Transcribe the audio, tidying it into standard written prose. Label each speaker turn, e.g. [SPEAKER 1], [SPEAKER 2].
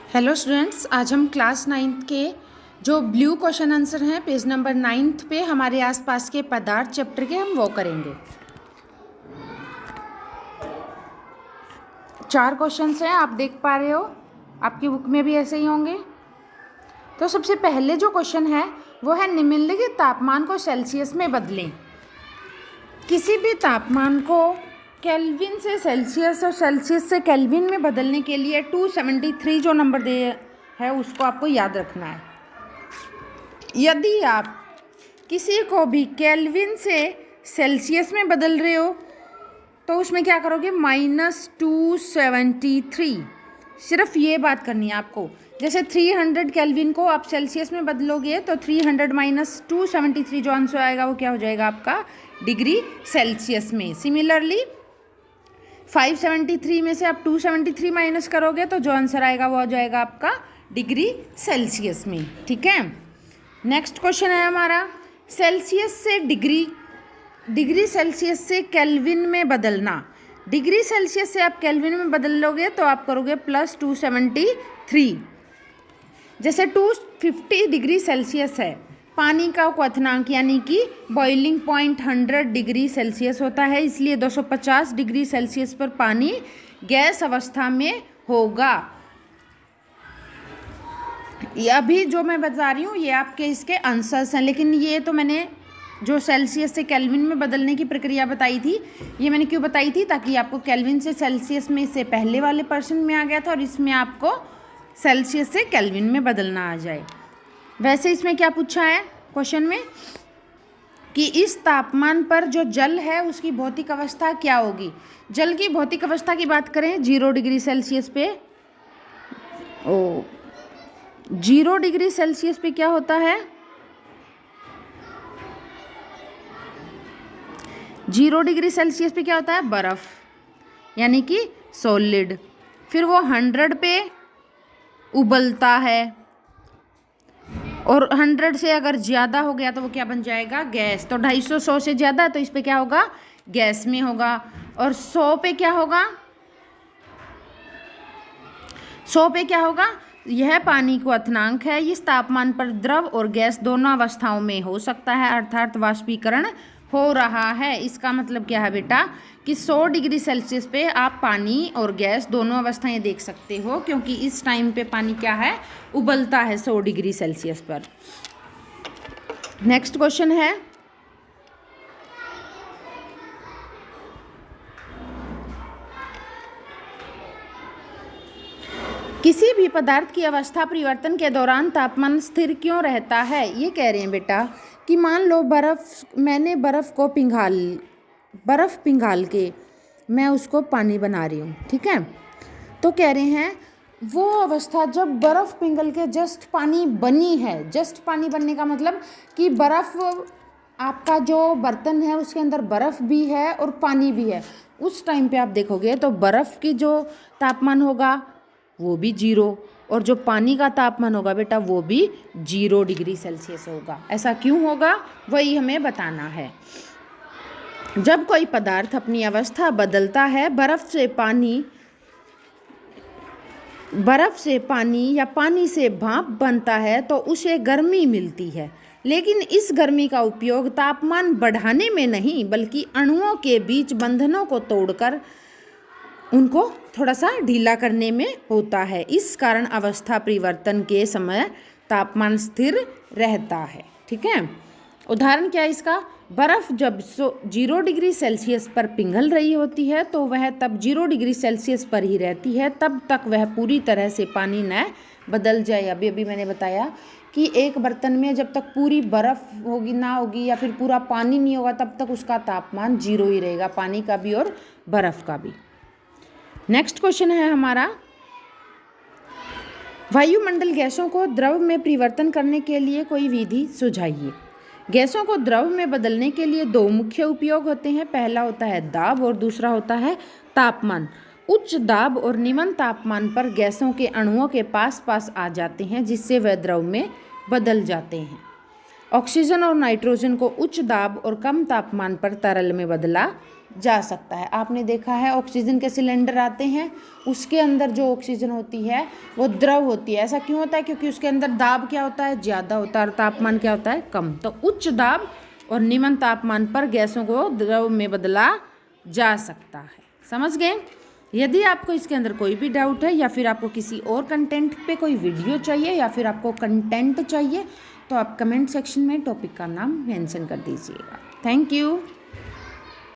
[SPEAKER 1] Hello students, आज हम class 9th के जो ब्लू क्वेश्चन आंसर हैं पेज नंबर 9 पे हमारे आसपास के पदार्थ चैप्टर के हम वो करेंगे। 4 क्वेश्चंस हैं, आप देख पा रहे हो, आपकी बुक में भी ऐसे ही होंगे। तो सबसे पहले जो क्वेश्चन है वो है निम्नलिखित तापमान को सेल्सियस में बदलें। किसी भी तापमान को केल्विन से सेल्सियस और सेल्सियस से केल्विन में बदलने के लिए 273 जो नंबर दे है उसको आपको याद रखना है। यदि आप किसी को भी केल्विन से सेल्सियस में बदल रहे हो तो उसमें क्या करोगे, -273। सिर्फ ये बात करनी है आपको। जैसे 300 केल्विन को आप सेल्सियस में बदलोगे तो 300 माइनस 273 जो आंसर आएगा वो क्या हो जाएगा आपका डिग्री सेल्सियस में। सिमिलरली 573 में से आप 273 माइनस करोगे तो जो आंसर आएगा वो हो जाएगा आपका डिग्री सेल्सियस में। ठीक है, नेक्स्ट क्वेश्चन है हमारा सेल्सियस से डिग्री सेल्सियस से केल्विन में बदलना। डिग्री सेल्सियस से आप केल्विन में बदल लोगे तो आप करोगे +273। जैसे 250 डिग्री सेल्सियस है, पानी का क्वथनांक यानी कि बॉइलिंग पॉइंट 100 डिग्री सेल्सियस होता है, इसलिए 250 डिग्री सेल्सियस पर पानी गैस अवस्था में होगा। ये अभी जो मैं बता रही हूँ ये आपके इसके आंसर्स हैं, लेकिन ये तो मैंने जो सेल्सियस से केल्विन में बदलने की प्रक्रिया बताई थी, ये मैंने क्यों बताई थी, ताकि आपको केल्विन से सेल्सियस में इससे पहले वाले पर्सन में आ गया था और इसमें आपको सेल्सियस से केल्विन में बदलना आ जाए। वैसे इसमें क्या पूछा है क्वेश्चन में कि इस तापमान पर जो जल है उसकी भौतिक अवस्था क्या होगी। जल की भौतिक अवस्था की बात करें 0 डिग्री सेल्सियस पे, 0 डिग्री सेल्सियस पे क्या होता है, 0 डिग्री सेल्सियस पे क्या होता है, बर्फ यानी कि सॉलिड। फिर वो 100 पे उबलता है और 100 से अगर ज़्यादा हो गया तो वो क्या बन जाएगा, गैस। तो 250 100 से ज़्यादा है तो इस पे क्या होगा, गैस में होगा। और 100 पे क्या होगा, 100 पे क्या होगा, यह पानी का क्वथनांक है, इस तापमान पर द्रव और गैस दोनों अवस्थाओं में हो सकता है, अर्थात वाष्पीकरण हो रहा है। इसका मतलब क्या है बेटा कि 100 डिग्री सेल्सियस पे आप पानी और गैस दोनों अवस्थाएं देख सकते हो, क्योंकि इस टाइम पे पानी क्या है, उबलता है 100 डिग्री सेल्सियस पर। नेक्स्ट क्वेश्चन है किसी भी पदार्थ की अवस्था परिवर्तन के दौरान तापमान स्थिर क्यों रहता है। ये कह रहे हैं बेटा कि मान लो मैंने बर्फ़ पिघाल के मैं उसको पानी बना रही हूँ, ठीक है। तो कह रहे हैं वो अवस्था जब बर्फ़ पिघल के जस्ट पानी बनी है, जस्ट पानी बनने का मतलब कि बर्फ़, आपका जो बर्तन है उसके अंदर बर्फ़ भी है और पानी भी है, उस टाइम पे आप देखोगे तो बर्फ़ की जो तापमान होगा वो भी 0 और जो पानी का तापमान होगा बेटा वो भी 0 डिग्री सेल्सियस होगा। ऐसा क्यों होगा वही हमें बताना है। जब कोई पदार्थ अपनी अवस्था बदलता है, बर्फ़ से पानी या पानी से भाप बनता है तो उसे गर्मी मिलती है, लेकिन इस गर्मी का उपयोग तापमान बढ़ाने में नहीं बल्कि अणुओं के बीच बंधनों को तोड़कर उनको थोड़ा सा ढीला करने में होता है। इस कारण अवस्था परिवर्तन के समय तापमान स्थिर रहता है। ठीक है, उदाहरण क्या है इसका, बर्फ़ जब 0 डिग्री सेल्सियस पर पिघल रही होती है तो वह तब 0 डिग्री सेल्सियस पर ही रहती है, तब तक वह पूरी तरह से पानी न बदल जाए। अभी मैंने बताया कि एक बर्तन में जब तक पूरी बर्फ़ होगी ना होगी या फिर पूरा पानी नहीं होगा तब तक उसका तापमान 0 ही रहेगा, पानी का भी और बर्फ़ का भी। नेक्स्ट क्वेश्चन है हमारा वायुमंडल गैसों को द्रव में परिवर्तन करने के लिए कोई विधि सुझाइए। गैसों को द्रव में बदलने के लिए 2 मुख्य उपयोग होते हैं, पहला होता है दाब और दूसरा होता है तापमान। उच्च दाब और निम्न तापमान पर गैसों के अणुओं के पास आ जाते हैं जिससे वह द्रव में बदल जाते हैं। ऑक्सीजन और नाइट्रोजन को उच्च दाब और कम तापमान पर तरल में बदला जा सकता है। आपने देखा है ऑक्सीजन के सिलेंडर आते हैं, उसके अंदर जो ऑक्सीजन होती है वो द्रव होती है। ऐसा क्यों होता है? क्योंकि उसके अंदर दाब क्या होता है? ज़्यादा होता है और तापमान क्या होता है? कम। तो उच्च दाब और निम्न तापमान पर गैसों को द्रव में बदला जा सकता है। समझ गए? यदि आपको इसके अंदर कोई भी डाउट है या फिर आपको किसी और कंटेंट पे कोई वीडियो चाहिए या फिर आपको कंटेंट चाहिए तो आप कमेंट सेक्शन में टॉपिक का नाम मेंशन कर दीजिएगा। Thank you.